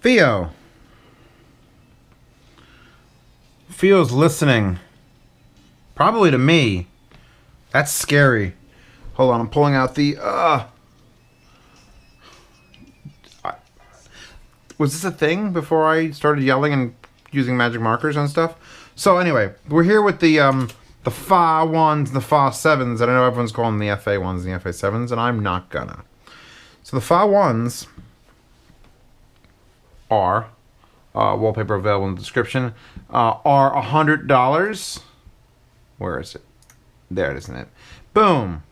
FiiO. FiiO's listening. Probably to me. That's scary. Hold on, I'm pulling out the... Was this a thing before I started yelling and using magic markers and stuff? So anyway, we're here with the FA1s and the FA7s, and I know everyone's calling them the FA1s and the FA7s, and I'm not gonna. So the FA1s are, wallpaper available in the description, are $100. Where is it? There it is, isn't it? Boom.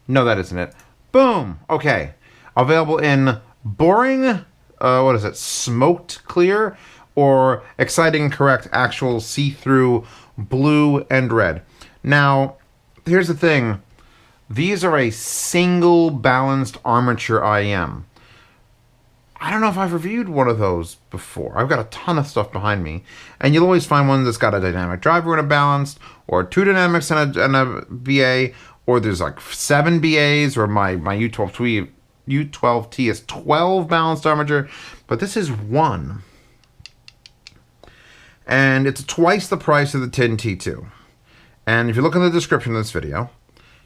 No, that isn't it. Boom. Okay. Available in boring, what is it? Smoked clear or exciting correct actual see-through blue and red. Now, here's the thing. These are a single balanced armature IM. I don't know if I've reviewed one of those before. I've got a ton of stuff behind me. And you'll always find one that's got a dynamic driver and a balanced, or two dynamics and a BA, or there's like 7 BAs, or my U12T is 12 balanced armature. But this is one. And it's twice the price of the tin T2. And if you look in the description of this video,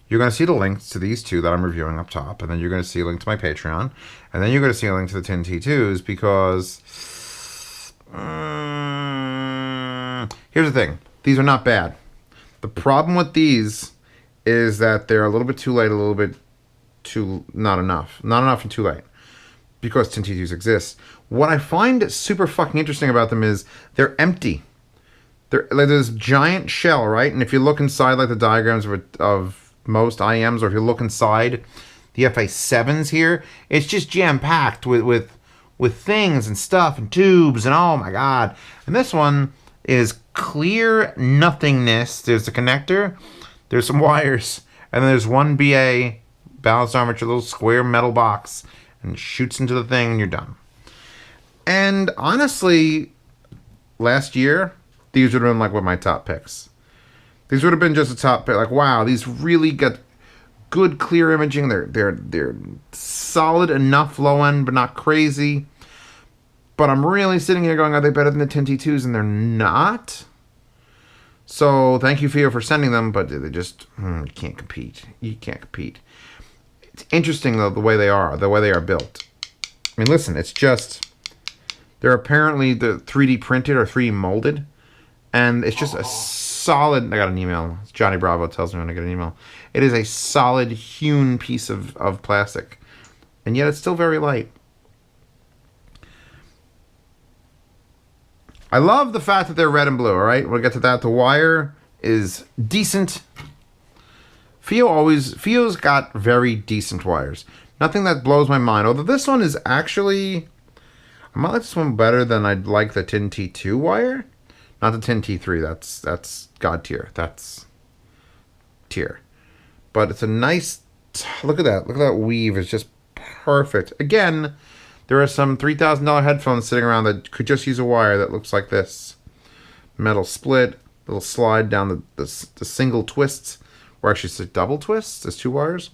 you're going to see the links to these two that I'm reviewing up top. And then you're going to see a link to my Patreon. And then you're going to see a link to the tin T2s because... here's the thing. These are not bad. The problem with these is that they're a little bit too late, a little bit too... not enough. Not enough and too late. Because tin T2s exist. What I find super fucking interesting about them is they're empty. They're like this giant shell, right? And if you look inside like the diagrams of most IMs, or if you look inside the FA7s here, it's just jam-packed with things and stuff and tubes and oh my god. And this one is clear nothingness. There's the connector, there's some wires, and then there's one BA balanced armature, little square metal box, and shoots into the thing and you're done. And honestly, last year, these would have been like one of my top picks. These would have been just a top pick. Like, wow, these really got good clear imaging. They're solid enough low end, but not crazy. But I'm really sitting here going, are they better than the tin T2s? And they're not. So thank you, FiiO, for sending them, but they just, you can't compete. You can't compete. It's interesting, though, the way they are built. I mean, listen, it's just... They're apparently the 3D printed or 3D molded. And it's just a solid... I got an email. Johnny Bravo tells me when I get an email. It is a solid hewn piece of plastic. And yet it's still very light. I love the fact that they're red and blue, alright? We'll get to that. The wire is decent. FiiO's got very decent wires. Nothing that blows my mind. Although this one is actually... I might like this one better than I'd like the tin T2 wire. Not the tin T3. That's God tier. That's tier. But it's a nice... Look at that. Look at that weave. It's just perfect. Again, there are some $3,000 headphones sitting around that could just use a wire that looks like this. Metal split. Little slide down the single twists. Or actually it's a double twists. There's 2 wires.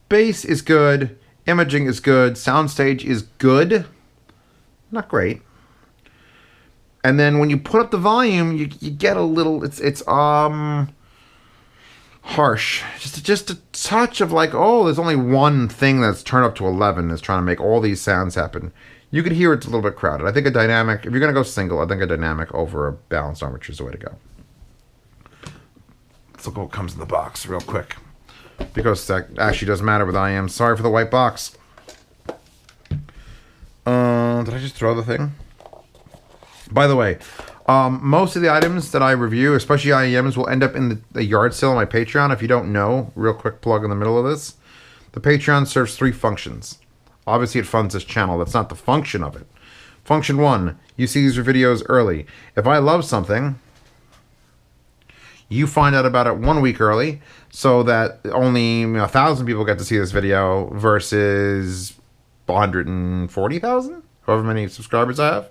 Bass is good. Imaging is good. Soundstage is good. Not great. And then when you put up the volume, you get a little... It's harsh. Just a touch of like, oh, there's only one thing that's turned up to 11 is trying to make all these sounds happen. You could hear it's a little bit crowded. I think a dynamic... If you're going to go single, I think a dynamic over a balanced armature is the way to go. Let's look what comes in the box real quick. Because that actually doesn't matter with IM. Sorry for the white box. Did I just throw the thing? By the way, most of the items that I review, especially IEMs, will end up in the yard sale on my Patreon. If you don't know, real quick plug in the middle of this. The Patreon serves 3 functions. Obviously, it funds this channel. That's not the function of it. Function 1, you see these videos early. If I love something... You find out about it 1 week early, so that only 1,000 people get to see this video versus 140,000, however many subscribers I have.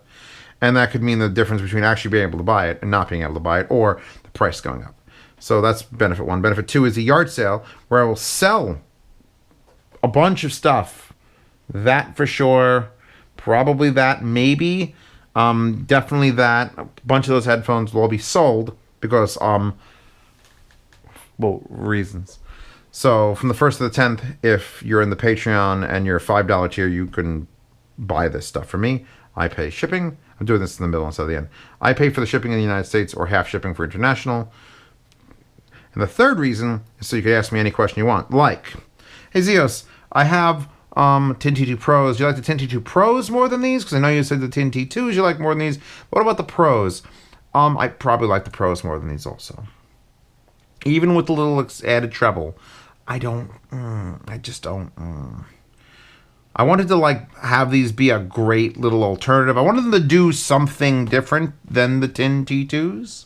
And that could mean the difference between actually being able to buy it and not being able to buy it, or the price going up. So that's benefit 1. Benefit 2 is a yard sale, where I will sell a bunch of stuff. That for sure. probably that, maybe. Definitely that. A bunch of those headphones will all be sold because, well, reasons. So from the 1st to the 10th, if you're in the Patreon and you're a $5 tier, you can buy this stuff for me. I pay shipping. I'm doing this in the middle instead of the end. I pay for the shipping in the United States or half shipping for international. And the third reason is so you can ask me any question you want. Like, hey Zeos, I have T2 Pros. Do you like the T2 Pros more than these? Because I know you said the T2s you like more than these. What about the Pros? I probably like the Pros more than these also. Even with the little added treble. I just don't. I wanted to like have these be a great little alternative. I wanted them to do something different than the T2s.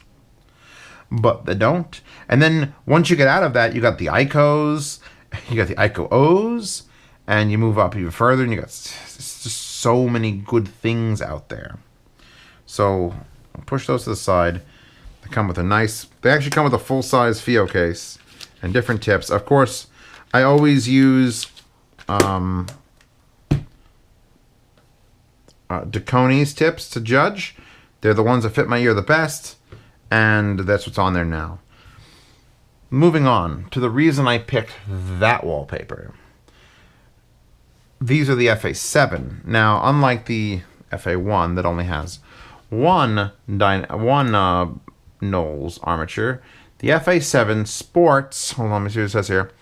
But they don't. And then once you get out of that, you got the ICOs, you got the ICO O's, and you move up even further, and you got just so many good things out there. So I'll push those to the side. They come with they actually come with a full-size FiiO case and different tips. Of course, I always use Duconi's tips to judge. They're the ones that fit my ear the best. And that's what's on there now. Moving on to the reason I picked that wallpaper. These are the FA7. Now, unlike the FA1 that only has one Knowles armature, the FA7 sports, hold on, let me see what it says here,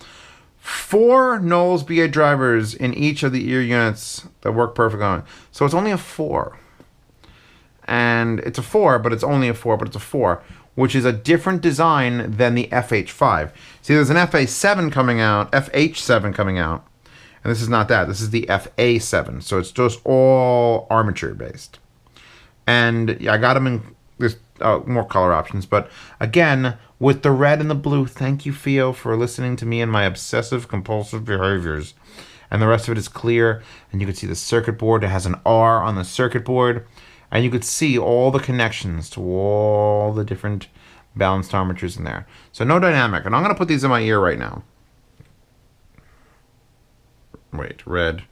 4 Knowles BA drivers in each of the ear units that work perfectly on it. So it's only a 4. And it's a 4, but it's only a 4, but it's a 4, which is a different design than the FH5. See, there's an FA7 coming out, FH7 coming out, and this is not that. This is the FA7, so it's just all armature based. And I got them in, there's more color options, but again, with the red and the blue, thank you, FiiO, for listening to me and my obsessive compulsive behaviors. And the rest of it is clear, and you can see the circuit board. It has an R on the circuit board. And you could see all the connections to all the different balanced armatures in there. So no dynamic. And I'm going to put these in my ear right now. Wait, red,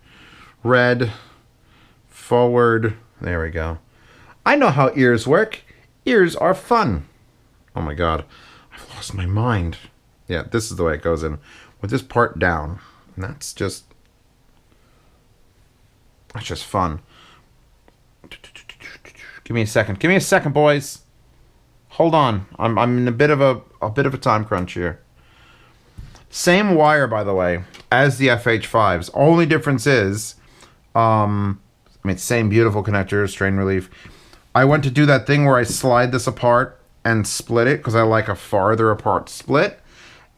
forward. There we go. I know how ears work. Ears are fun. Oh my God. I've lost my mind. Yeah, this is the way it goes in. With this part down. And that's just fun. Give me a second. Give me a second, boys. Hold on. I'm in a bit of a time crunch here. Same wire, by the way, as the FH5s. Only difference is, same beautiful connector, strain relief. I went to do that thing where I slide this apart and split it because I like a farther apart split,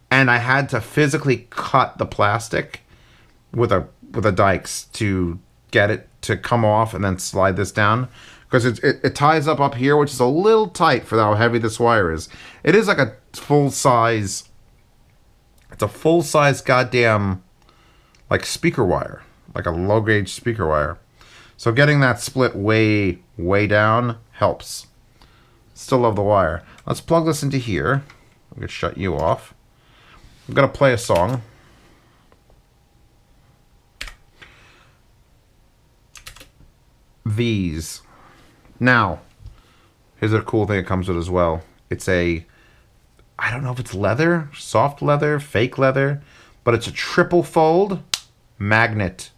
and I had to physically cut the plastic with a Dykes to get it to come off and then slide this down. Because it ties up here, which is a little tight for how heavy this wire is. It is like a full-size... It's a full-size goddamn, like, speaker wire. Like a low-gauge speaker wire. So getting that split way, way down helps. Still love the wire. Let's plug this into here. I'm going to shut you off. I'm going to play a song. These... Now, here's a cool thing it comes with as well. It's I don't know if it's leather, soft leather, fake leather, but it's a triple fold magnet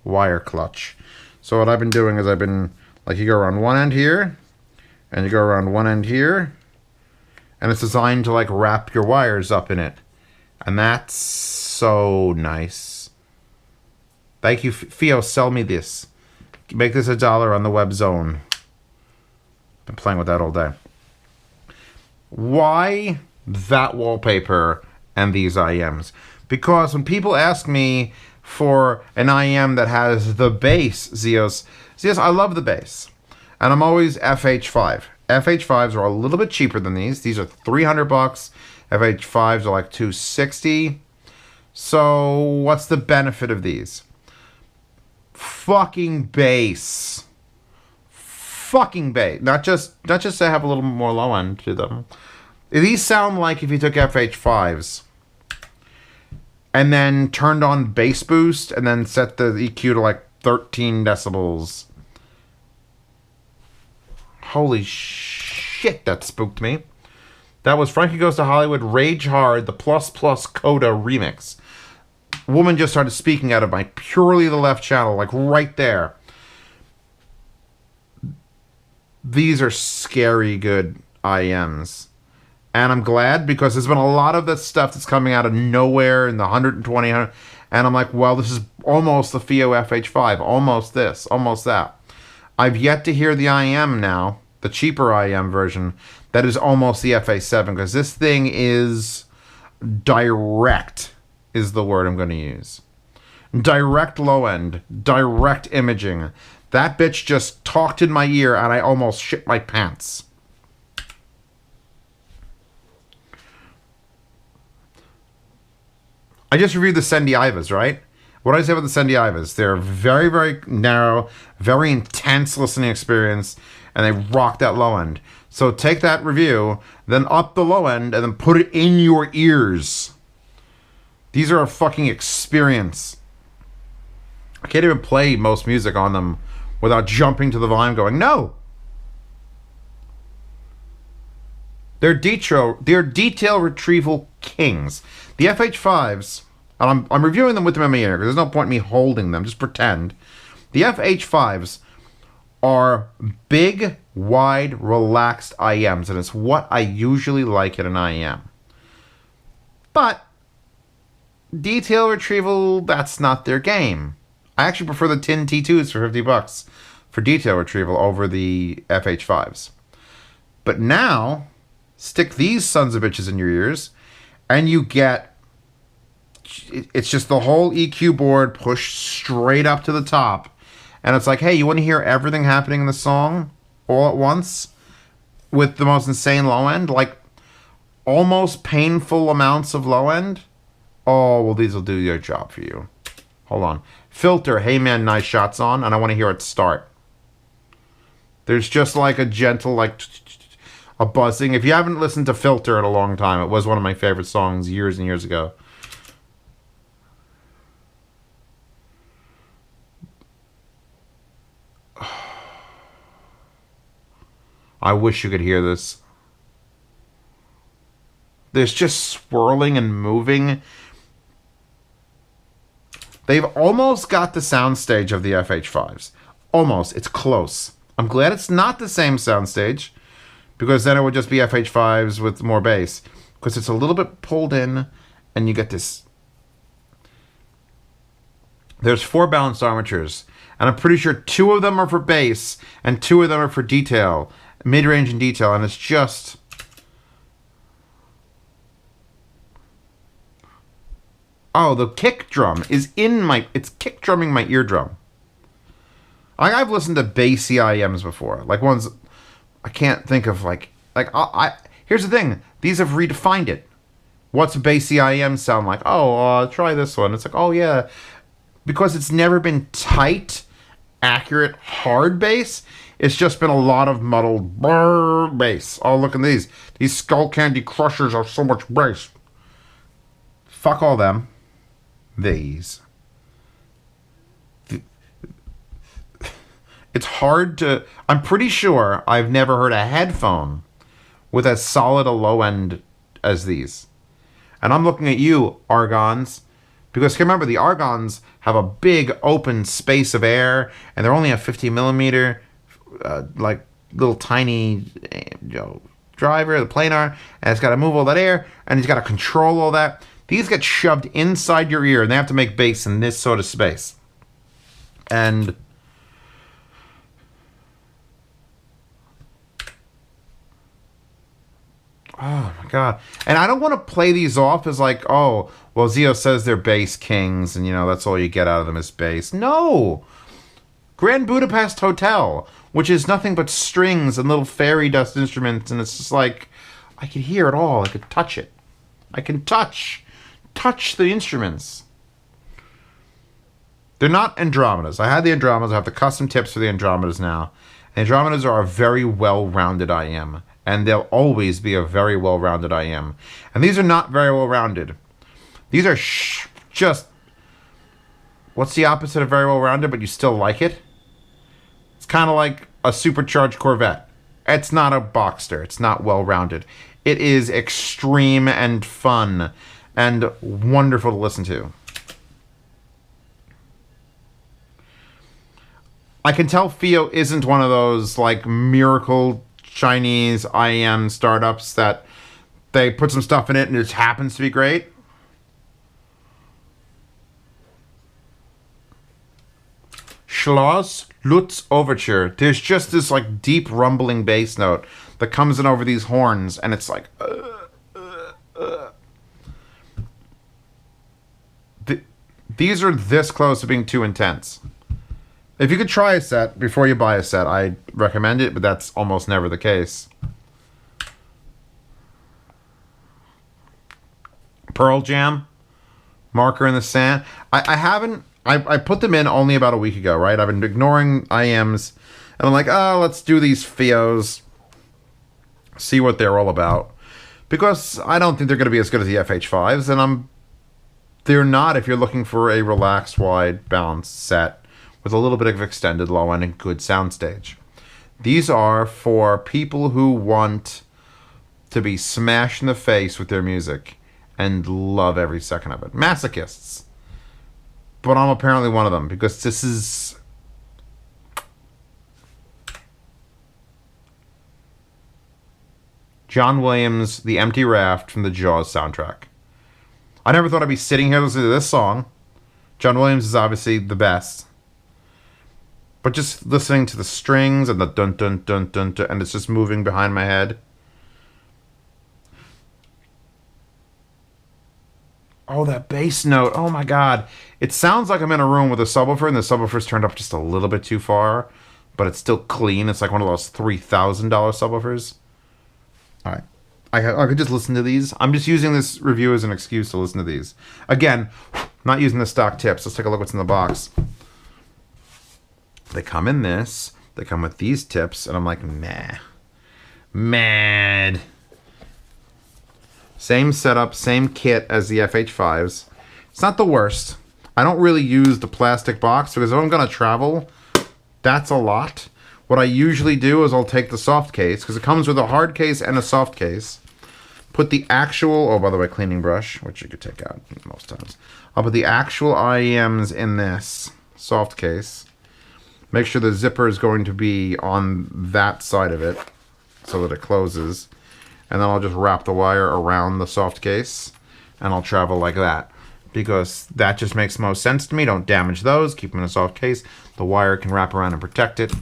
wire clutch. So what I've been doing is you go around one end here, and you go around one end here, and it's designed to like wrap your wires up in it. And that's so nice. Thank you, FiiO, sell me this. Make this $1 on the web zone. Been playing with that all day. Why that wallpaper and these IEMs? Because when people ask me for an IEM that has the bass, Zeos, I love the bass. And I'm always FH5. FH5s are a little bit cheaper than these. These are $300. FH5s are like $260. So what's the benefit of these? Fucking bass. Fucking bass. Not just to have a little more low end to them. These sound like if you took FH5s and then turned on bass boost and then set the EQ to like 13 decibels. Holy shit, that spooked me. That was Frankie Goes to Hollywood, Rage Hard, the Plus Plus Coda remix. Woman just started speaking out of my purely the left channel, like right there. These are scary good IEMs. And I'm glad, because there's been a lot of this stuff that's coming out of nowhere in the 120, and I'm like, well, this is almost the FiiO FH5, almost this, almost that. I've yet to hear the IEM now, the cheaper IEM version, that is almost the FA7, because this thing is direct, is the word I'm going to use. Direct low end, direct imaging. That bitch just talked in my ear, and I almost shit my pants. I just reviewed the Sendiivas, right? What did I say about the Sendiivas? They're very, very narrow, very intense listening experience, and they rock that low end. So take that review, then up the low end, and then put it in your ears. These are a fucking experience. I can't even play most music on them without jumping to the volume going, no! They're detail retrieval kings. The FH5s, and I'm reviewing them with them in my ear, because there's no point in me holding them, just pretend. The FH5s are big, wide, relaxed IEMs, and it's what I usually like in an IEM. But detail retrieval, that's not their game. I actually prefer the tin T2s for $50 for detail retrieval over the FH5s. But now, stick these sons of bitches in your ears, and you get, it's just the whole EQ board pushed straight up to the top. And it's like, hey, you want to hear everything happening in the song all at once with the most insane low end? Like, almost painful amounts of low end? Oh, well, these will do your job for you. Hold on. Filter, hey man, nice shots on, and I want to hear it start. There's just like a gentle, like, a buzzing. If you haven't listened to Filter in a long time, it was one of my favorite songs years and years ago. I wish you could hear this. There's just swirling and moving. They've almost got the soundstage of the FH5s. Almost. It's close. I'm glad it's not the same soundstage, because then it would just be FH5s with more bass. Because it's a little bit pulled in, and you get this. There's 4 balanced armatures, and I'm pretty sure 2 of them are for bass, and 2 of them are for detail. Mid-range and detail, and it's just... Oh, the kick drum is in my... It's kick drumming my eardrum. I've listened to bassy IEMs before. Like ones... I can't think of like... Here's the thing. These have redefined it. What's bassy IEM sound like? Oh, try this one. It's like, oh yeah. Because it's never been tight, accurate, hard bass. It's just been a lot of muddled brrr bass. Oh, look at these. These Skull Candy Crushers are so much bass. Fuck all them. These. It's hard to... I'm pretty sure I've never heard a headphone with as solid a low end as these. And I'm looking at you, Argons. Because remember, the Argons have a big open space of air, and they're only a 50 millimeter... like little tiny driver, the planar, and it's got to move all that air, and it's got to control all that. These get shoved inside your ear, and they have to make bass in this sort of space. And oh my god! And I don't want to play these off as like, oh, well, Zio says they're bass kings, and that's all you get out of them is bass. No, Grand Budapest Hotel, which is nothing but strings and little fairy dust instruments, and it's just like, I can hear it all. I could touch it. I can touch the instruments. They're not Andromedas. I had the Andromedas. I have the custom tips for the Andromedas now. Andromedas are a very well-rounded IM, and they'll always be a very well-rounded IM. And these are not very well-rounded. These are just What's the opposite of very well-rounded, but you still like it? It's kind of like a supercharged Corvette. It's not a Boxster. It's not well-rounded. It is extreme and fun and wonderful to listen to. I can tell FiiO isn't one of those like miracle Chinese IEM startups that they put some stuff in it and it just happens to be great. Schloss Lutz Overture. There's just this like deep rumbling bass note that comes in over these horns, and it's like these are this close to being too intense. If you could try a set before you buy a set, I recommend it, but that's almost never the case. Pearl Jam, Marker in the Sand. I put them in only about a week ago, right? I've been ignoring IMs, and I'm like, oh, let's do these FiiOs, see what they're all about. Because I don't think they're going to be as good as the FH5s, and they're not if you're looking for a relaxed, wide, balanced set with a little bit of extended low end and good soundstage. These are for people who want to be smashed in the face with their music and love every second of it. Masochists. But I'm apparently one of them, because this is... John Williams' The Empty Raft from the Jaws soundtrack. I never thought I'd be sitting here listening to this song. John Williams is obviously the best. But just listening to the strings and the dun dun dun dun dun, and it's just moving behind my head. Oh, that bass note. Oh my god. It sounds like I'm in a room with a subwoofer, and the subwoofer's turned up just a little bit too far, but it's still clean. It's like one of those $3,000 subwoofers. Alright. I could just listen to these. I'm just using this review as an excuse to listen to these. Again, not using the stock tips. Let's take a look what's in the box. They come in this. They come with these tips, and I'm like, meh. Mad. Same setup, same kit as the FH5s. It's not the worst. I don't really use the plastic box, because if I'm going to travel, that's a lot. What I usually do is I'll take the soft case, because it comes with a hard case and a soft case. Put the actual, oh, by the way, cleaning brush, which you could take out most times. I'll put the actual IEMs in this soft case. Make sure the zipper is going to be on that side of it so that it closes. And then I'll just wrap the wire around the soft case, and I'll travel like that. Because that just makes most sense to me. Don't damage those. Keep them in a soft case. The wire can wrap around and protect it.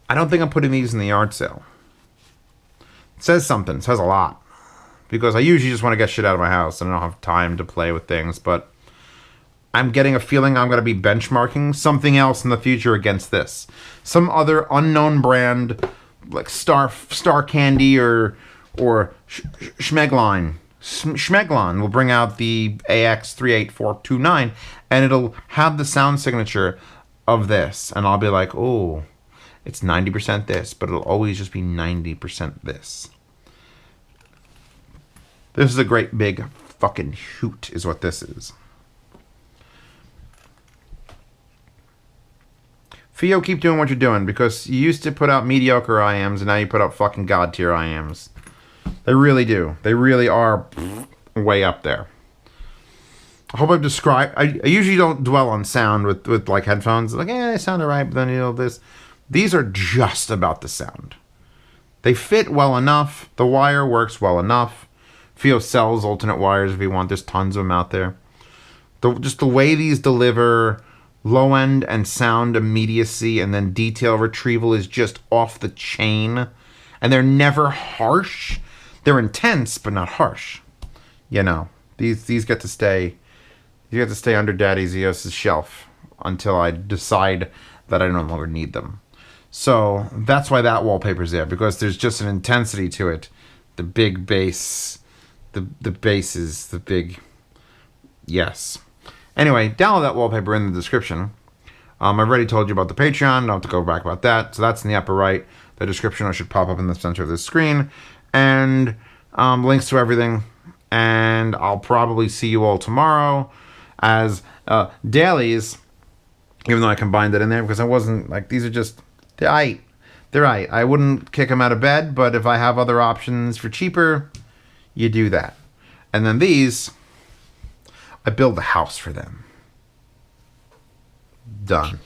I don't think I'm putting these in the yard sale. It says something. It says a lot. Because I usually just want to get shit out of my house and I don't have time to play with things. But I'm getting a feeling I'm going to be benchmarking something else in the future against this. Some other unknown brand, like Star Candy or Schmeglin. Schmeglin will bring out the AX38429, and it'll have the sound signature of this. And I'll be like, oh, it's 90% this, but it'll always just be 90% this. This is a great big fucking hoot is what this is. FiiO, keep doing what you're doing, because you used to put out mediocre IMs, and now you put out fucking god tier IMs. They really do. They really are way up there. I hope I've described... I usually don't dwell on sound with like headphones. Like, they sound alright, but then you know this. These are just about the sound. They fit well enough. The wire works well enough. FiiO sells alternate wires if you want. There's tons of them out there. Just the way these deliver low end and sound immediacy and then detail retrieval is just off the chain. And they're never harsh. They're intense, but not harsh. You know, these get to stay. You get to stay under Daddy Zeos's shelf until I decide that I no longer need them. So that's why that wallpaper's there, because there's just an intensity to it. The big bass, the bass is the big, yes. Anyway, download that wallpaper in the description. I've already told you about the Patreon. Don't have to go back about that. So that's in the upper right. The description should pop up in the center of the screen. And links to everything, and I'll probably see you all tomorrow as dailies, even though I combined it in there because I wasn't like, these are just, they're aight. They're aight. I wouldn't kick them out of bed, but if I have other options for cheaper, you do that. And then these, I build the house for them. Done.